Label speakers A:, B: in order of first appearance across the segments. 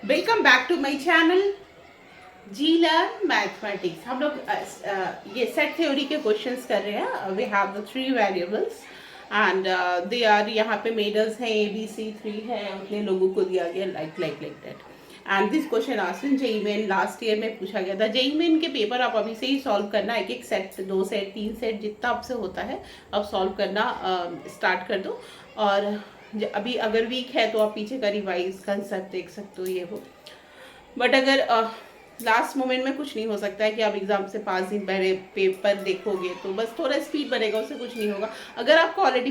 A: Welcome back to my channel G learn mathematics. हम लोग ये सेट थ्योरी के क्वेश्चंस कर रहे हैं। We have the three variables and they are, यहाँ पे मेजर्स हैं ए बी सी, थ्री है, उतने लोगों को दिया गया like that. And this question asked in JEE main, last year में पूछा गया था। जेईई मेन के पेपर आप अभी से ही सॉल्व करना, एक एक सेट, 2 सेट, 3 सेट, जितना आपसे होता है अब सॉल्व करना स्टार्ट कर दो। और अभी अगर वीक है तो आप पीछे का रिवाइज कंसेप्ट देख सकते हो, ये वो। बट अगर लास्ट मोमेंट में कुछ नहीं हो सकता है कि आप एग्जाम से 5 दिन पहले पेपर देखोगे तो बस थोड़ा स्पीड बनेगा, उससे कुछ नहीं होगा। अगर आपको ऑलरेडी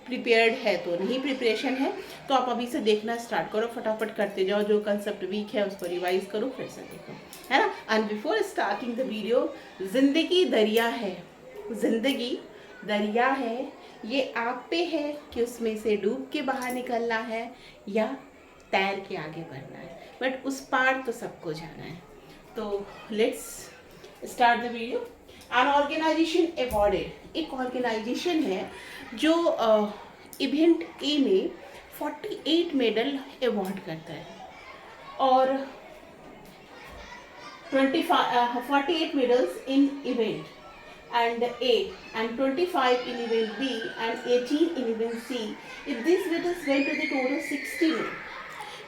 A: प्रिपेयर्ड है तो नहीं, प्रिपरेशन है तो आप अभी से देखना स्टार्ट करो, फटाफट करते जाओ। जो कंसेप्ट वीक है उसको रिवाइज करो, फिर से देखो, है ना। And before starting the video, जिंदगी दरिया है, जिंदगी दरिया है, ये आप पे है कि उसमें से डूब के बाहर निकलना है या तैर के आगे बढ़ना है, बट उस पार तो सबको जाना है। तो let's start the video. An organisation awarded, एक ऑर्गेनाइजेशन है जो इवेंट ए में 48 मेडल अवॉर्ड करता है और 48 medals in event and A and 25 in event B and 18 in event C. If these medals went to the total 60 में,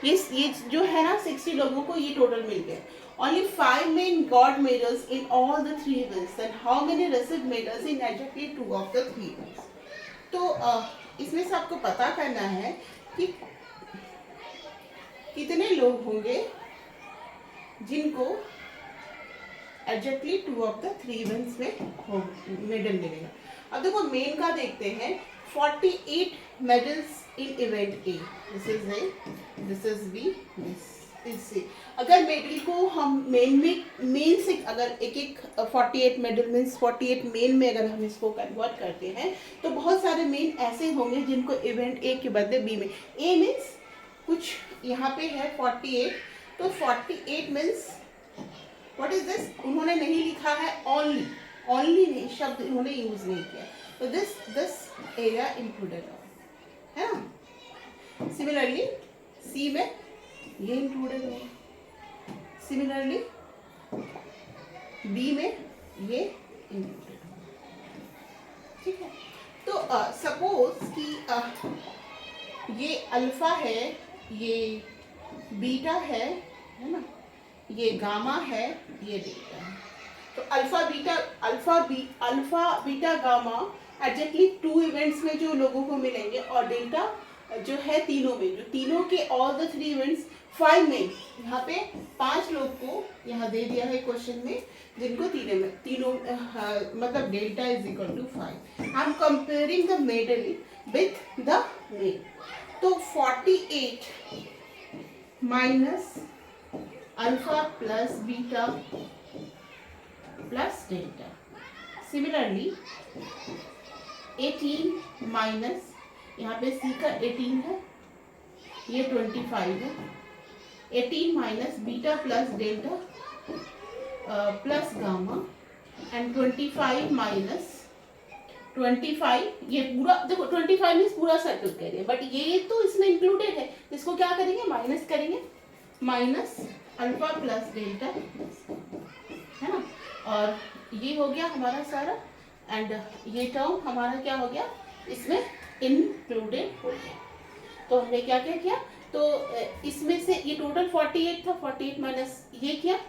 A: ये जो है ना 60 लोगों को ये टोटल मिल गया। Only 5 men got medals in all the 3 events. Then how many received medals in exactly 2 of the 3 events? तो इसमें से आपको पता करना है कि कितने लोग होंगे जिनको एग्जैक्टली 2 ऑफ द 3 इवेंट्स में मेडल मिलेगा। अब देखो मेन का देखते हैं, 48 medals in event A, this is A, this is B, this is C. अगर मेडल को हम मेन से अगर एक एक 48 मेडल मीन्स 48 मेन में अगर हम इसको कन्वर्ट करते हैं तो बहुत सारे मेन ऐसे होंगे जिनको इवेंट ए के बदले बी में, ए मीन्स कुछ यहाँ पे है 48, तो 48 मीन्स व्हाट इज दिस, उन्होंने नहीं लिखा है ऑनली, ऑनली नहीं शब्द उन्होंने यूज नहीं किया, तो दिस एरिया इंक्लूडेड है ना। सिमिलरली सी में ये इंक्लूडेड होगा, सिमिलरली बी में ये इंक्लूडेड होगा, ठीक है। तो सपोज कि ये अल्फा है, ये बीटा है ना, ये गामा है, ये डेल्टा है। तो alpha beta gamma exactly 2 events में जो लोगों को मिलेंगे, और डेल्टा जो है तीनों में, जो तीनों के ऑल द 3 इवेंट्स 5 में, यहाँ पे 5 लोग को यहाँ दे दिया है क्वेश्चन में जिनको तीनों मतलब delta is equal to 5। I am comparing the medal with the men. तो 48 minus alpha plus beta plus delta, similarly 18 minus, यहाँ पे सी का 18 है, ये 25 है, 18 minus beta plus delta plus gamma and 25 minus 25, ये पूरा देखो 25 मीन्स पूरा सर्कल करेंगे, बट ये तो इसमें इंक्लूडेड है, इसको क्या करेंगे, माइनस करेंगे, माइनस अल्फा प्लस डेल्टा, है ना। और ये हो गया हमारा सारा, एंड ये टर्म हमारा क्या हो गया, इसमें इंक्लूडेड हो गया। तो हमने क्या क्या किया, तो इसमें से ये टोटल 48 था, 48 माइनस ये किया,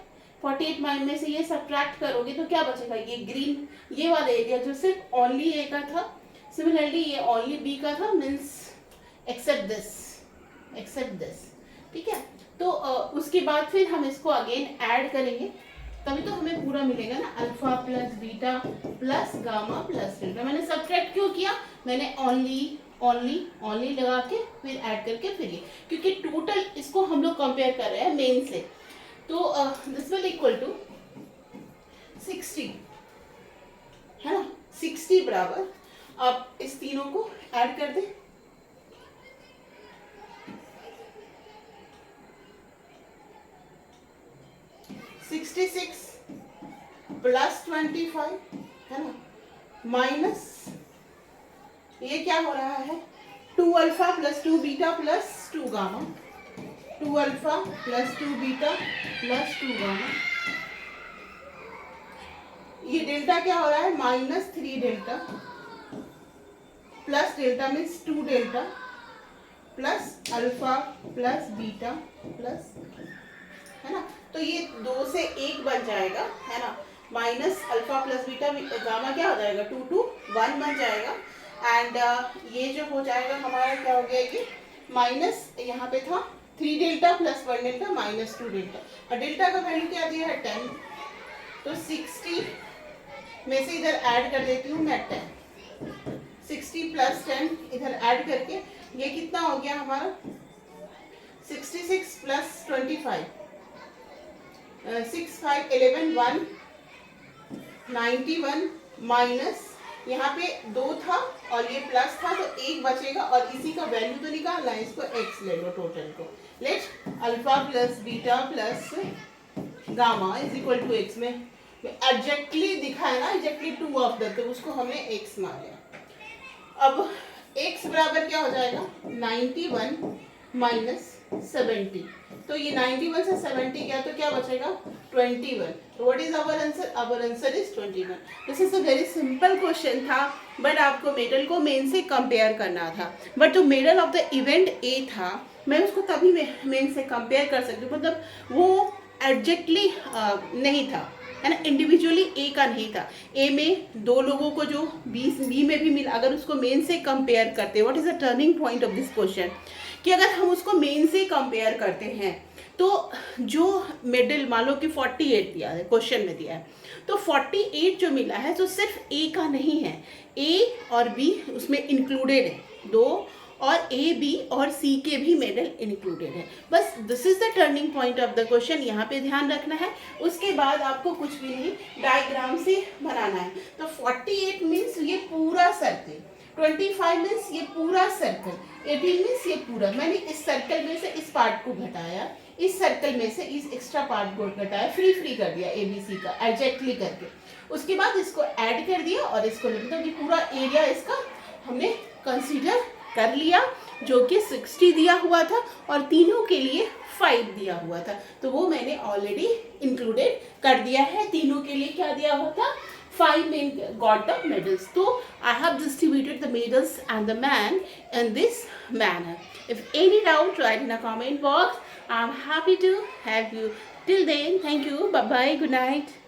A: 48 माइनस में से ये सब्ट्रैक्ट करोगे तो क्या बचेगा, ये ग्रीन, ये वाला एरिया जो सिर्फ ओनली ए का था, सिमिलरली ये ओनली बी का था, मीन्स एक्सेप्ट दिस, ठीक है। तो उसके बाद फिर हम इसको अगेन ऐड करेंगे, तभी तो हमें पूरा मिलेगा ना, alpha plus beta plus gamma plus delta. मैंने सब्ट्रैक्ट क्यों किया, मैंने ओनली लगा के फिर ऐड करके फिर ये, क्योंकि टोटल इसको हम लोग कंपेयर कर रहे हैं मेन से, तो दिस विल इक्वल टू 60, है ना। 60 बराबर, अब इस तीनों को ऐड कर दें, 66 प्लस 25, है ना, माइनस ये क्या हो रहा है, 2 alpha plus 2 beta plus 2 gamma, 2 2 alpha plus 2 beta plus 2 gamma. ये डेल्टा क्या हो रहा है, -3 delta plus delta means 2 delta plus alpha plus beta plus, है ना। तो ये 2 से 1 बन जाएगा, है ना। Minus alpha plus beta gamma क्या हो जाएगा, 2 to 1 बन जाएगा। एंड ये जो हो जाएगा हमारा क्या हो गया, ये माइनस यहाँ पे था 3 delta plus 1 delta minus 2 delta, और डेल्टा का वैल्यू क्या दिया है 10। तो 60 में से इधर ऐड कर देती हूँ मैं 10, 60 प्लस 10 इधर ऐड करके ये कितना हो गया हमारा 66 प्लस 25, 6 5 11 1 91 माइनस यहाँ पे 2 था और ये प्लस था, तो 1 बचेगा और इसी का वैल्यू तो निकालना है, इसको x ले लो टोटल को। Let alpha plus beta plus gamma is equal to x में एग्जैक्टली दिखा है ना, एग्जैक्टली 2 ऑफ द, तो उसको हमने x मान लिया। अब x बराबर क्या हो जाएगा 91 माइनस 70, तो ये 91 से 70 गया तो क्या बचेगा 21। तो what is our answer, our answer is 21। This is a very simple question था, बट आपको मेडल को मेन से कंपेयर करना था। बट जो medal of the event A था, मैं उसको तभी मेन से कंपेयर कर सकती हूँ, मतलब वो एग्जैक्टली नहीं था, है ना, इंडिविजुअली ए का नहीं था। ए में 2 लोगों को जो बी में भी मिला, अगर उसको मेन से कंपेयर करते, what is the turning point of this question, कि अगर हम उसको मेन से कंपेयर करते हैं तो जो मिडिल मान लो कि 48 दिया है, क्वेश्चन में दिया है, तो 48 जो मिला है तो सिर्फ ए का नहीं है, ए और बी उसमें इंक्लूडेड है, 2 और ए बी और सी के भी मेडल इंक्लूडेड है। बस this is the turning point of the question, यहाँ पे ध्यान रखना है। उसके बाद आपको कुछ भी नहीं, डायग्राम से बनाना है। तो 48 मीन्स ये पूरा सर्कल, 25 मीन्स ये पूरा सर्कल, 18 मीन्स ये पूरा। मैंने इस सर्कल में से इस पार्ट को घटाया, इस सर्कल में से इस एक्स्ट्रा पार्ट को घटाया, फ्री कर दिया ABC का एग्जैक्टली करके। उसके बाद इसको ऐड कर दिया और इसको लिख दो कि पूरा एरिया इसका हमने कंसीडर कर लिया, जो कि 60 दिया हुआ था और तीनों के लिए 5 दिया हुआ था, तो वो मैंने ऑलरेडी इंक्लूडेड कर दिया है। तीनों के लिए क्या दिया हुआ था, 5 men got the medals. So I have distributed the medals and the man in this manner. If any doubt, write in the comment box. I'm happy to help you. Till then, thank you. Bye bye. Good night.